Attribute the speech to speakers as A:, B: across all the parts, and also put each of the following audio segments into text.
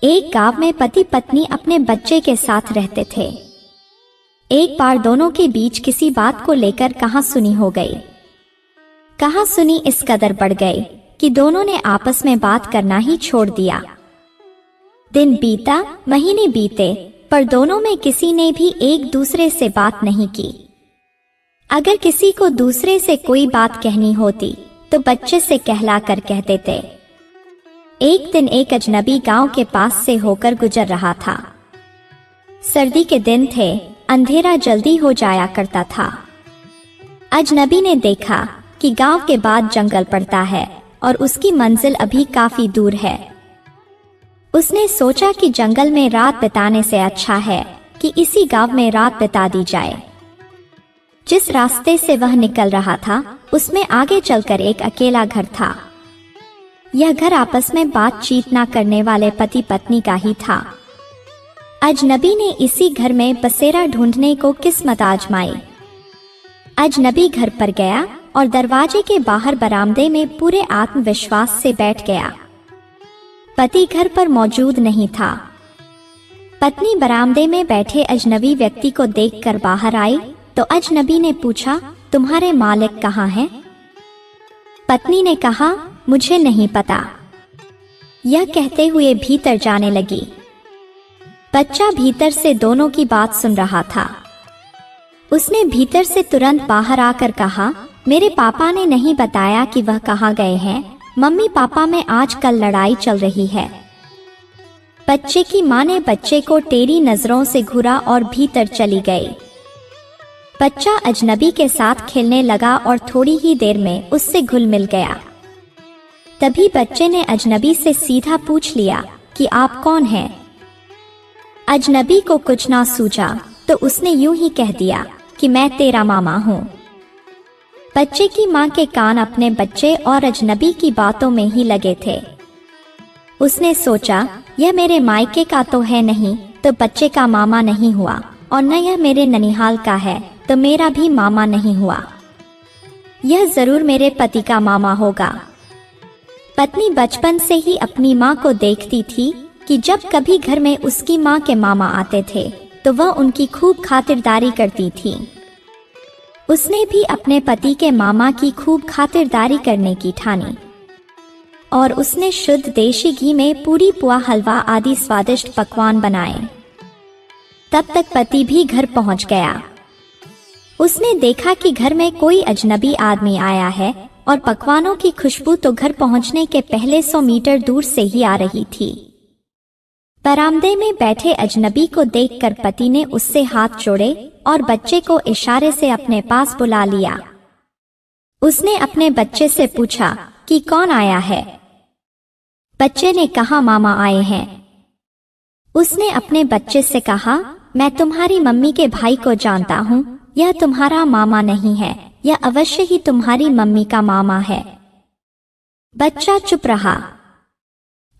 A: एक गांव में पति पत्नी अपने बच्चे के साथ रहते थे। एक बार दोनों के बीच किसी बात को लेकर कहासुनी हो गई। कहासुनी इस कदर बढ़ गई कि दोनों ने आपस में बात करना ही छोड़ दिया। दिन बीता, महीने बीते, पर दोनों में किसी ने भी एक दूसरे से बात नहीं की। अगर किसी को दूसरे से कोई बात कहनी होती तो बच्चे से कहलाकर कह देते। एक दिन एक अजनबी गांव के पास से होकर गुजर रहा था। सर्दी के दिन थे, अंधेरा जल्दी हो जाया करता था। अजनबी ने देखा कि गांव के बाद जंगल पड़ता है और उसकी मंजिल अभी काफी दूर है। उसने सोचा कि जंगल में रात बिताने से अच्छा है कि इसी गांव में रात बिता दी जाए। जिस रास्ते से वह निकल रहा था उसमें आगे चलकर एक अकेला घर था। यह घर आपस में बातचीत न करने वाले पति पत्नी का ही था। अजनबी ने इसी घर में बसेरा ढूंढने को किस्मत आजमाई। अजनबी घर पर गया और दरवाजे के बाहर बरामदे में पूरे आत्मविश्वास से बैठ गया। पति घर पर मौजूद नहीं था। पत्नी बरामदे में बैठे अजनबी व्यक्ति को देखकर बाहर आई तो अजनबी ने पूछा, तुम्हारे मालिक कहाँ हैं? पत्नी ने कहा, मुझे नहीं पता। यह कहते हुए भीतर जाने लगी। बच्चा भीतर से दोनों की बात सुन रहा था। उसने भीतर से तुरंत बाहर आकर कहा, मेरे पापा ने नहीं बताया कि वह कहाँ गए हैं। मम्मी पापा में आजकल लड़ाई चल रही है। बच्चे की माँ ने बच्चे को टेढ़ी नजरों से घूरा और भीतर चली गई। बच्चा अजनबी के साथ खेलने लगा और थोड़ी ही देर में उससे घुल मिल गया। तभी बच्चे ने अजनबी से सीधा पूछ लिया कि आप कौन हैं? अजनबी को कुछ ना सूझा तो उसने यूं ही कह दिया कि मैं तेरा मामा हूँ। बच्चे की माँ के कान अपने बच्चे और अजनबी की बातों में ही लगे थे। उसने सोचा, यह मेरे मायके का तो है नहीं तो बच्चे का मामा नहीं हुआ, और न यह मेरे ननिहाल का है तो मेरा भी मामा नहीं हुआ। यह जरूर मेरे पति का मामा होगा। पत्नी बचपन से ही अपनी माँ को देखती थी कि जब कभी घर में उसकी माँ के मामा आते थे तो वह उनकी खूब खातिरदारी करती थी। उसने भी अपने पति के मामा की खूब खातिरदारी करने की ठानी और उसने शुद्ध देशी घी में पूरी पुआ, हलवा आदि स्वादिष्ट पकवान बनाए। तब तक पति भी घर पहुंच गया। उसने देखा कि घर में कोई अजनबी आदमी आया है और पकवानों की खुशबू तो घर पहुंचने के पहले 100 मीटर दूर से ही आ रही थी। बरामदे में बैठे अजनबी को देखकर पति ने उससे हाथ जोड़े और बच्चे को इशारे से अपने पास बुला लिया। उसने अपने बच्चे से पूछा कि कौन आया है? बच्चे ने कहा, मामा आए हैं। उसने अपने बच्चे से कहा, मैं तुम्हारी मम्मी के भाई को जानता हूँ। यह तुम्हारा मामा नहीं है, यह अवश्य ही तुम्हारी मम्मी का मामा है। बच्चा चुप रहा।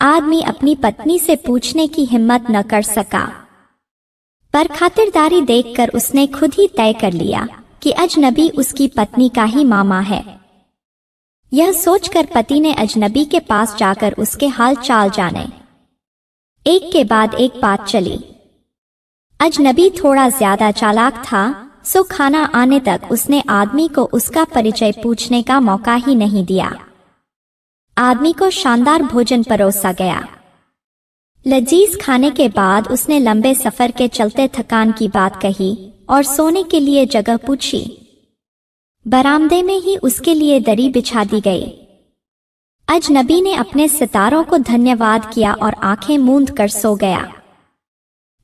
A: आदमी अपनी पत्नी से पूछने की हिम्मत न कर सका, पर खातिरदारी देखकर उसने खुद ही तय कर लिया कि अजनबी उसकी पत्नी का ही मामा है। यह सोचकर पति ने अजनबी के पास जाकर उसके हाल चाल जाने। एक के बाद एक बात चली। अजनबी थोड़ा ज्यादा चालाक था, सो खाना आने तक उसने आदमी को उसका परिचय पूछने का मौका ही नहीं दिया। आदमी को शानदार भोजन परोसा गया। लजीज खाने के बाद उसने लंबे सफर के चलते थकान की बात कही और सोने के लिए जगह पूछी। बरामदे में ही उसके लिए दरी बिछा दी गई। अजनबी ने अपने सितारों को धन्यवाद किया और आंखें मूंद कर सो गया।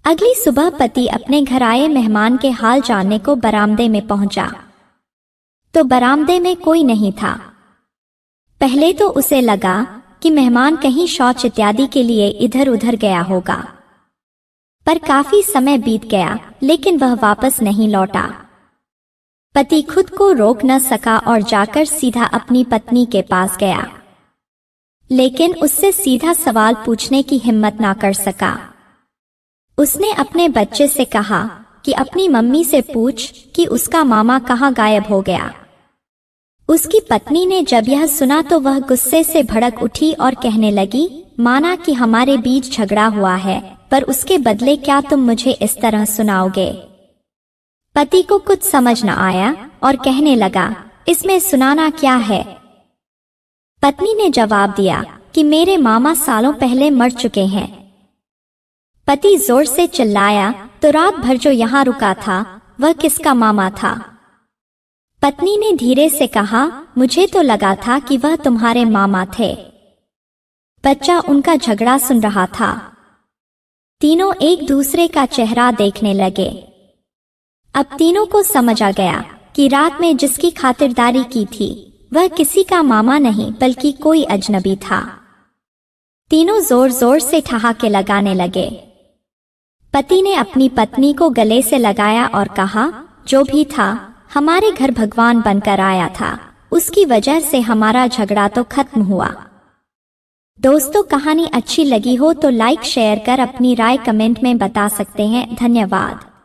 A: अगली सुबह पति अपने घर आए मेहमान के हाल जानने को बरामदे में पहुंचा तो बरामदे में कोई नहीं था। पहले तो उसे लगा कि मेहमान कहीं शौच इत्यादि के लिए इधर उधर गया होगा, पर काफी समय बीत गया लेकिन वह वापस नहीं लौटा। पति खुद को रोक न सका और जाकर सीधा अपनी पत्नी के पास गया, लेकिन उससे सीधा सवाल पूछने की हिम्मत ना कर सका। उसने अपने बच्चे से कहा कि अपनी मम्मी से पूछ कि उसका मामा कहाँ गायब हो गया। उसकी पत्नी ने जब यह सुना तो वह गुस्से से भड़क उठी और कहने लगी माना कि हमारे बीच झगड़ा हुआ है, पर उसके बदले क्या तुम मुझे इस तरह सुनाओगे? पति को कुछ समझ न आया और कहने लगा, इसमें सुनाना क्या है? पत्नी ने जवाब दिया कि मेरे मामा सालों पहले मर चुके हैं। पति जोर से चिल्लाया, तो रात भर जो यहाँ रुका था वह किसका मामा था? पत्नी ने धीरे से कहा, मुझे तो लगा था कि वह तुम्हारे मामा थे। बच्चा उनका झगड़ा सुन रहा था। तीनों एक दूसरे का चेहरा देखने लगे। अब तीनों को समझ आ गया कि रात में जिसकी खातिरदारी की थी वह किसी का मामा नहीं बल्कि कोई अजनबी था। तीनों जोर जोर से ठहाके लगाने लगे। पति ने अपनी पत्नी को गले से लगाया और कहा, जो भी था हमारे घर भगवान बनकर आया था, उसकी वजह से हमारा झगड़ा तो खत्म हुआ। दोस्तों, कहानी अच्छी लगी हो तो लाइक शेयर कर अपनी राय कमेंट में बता सकते हैं। धन्यवाद।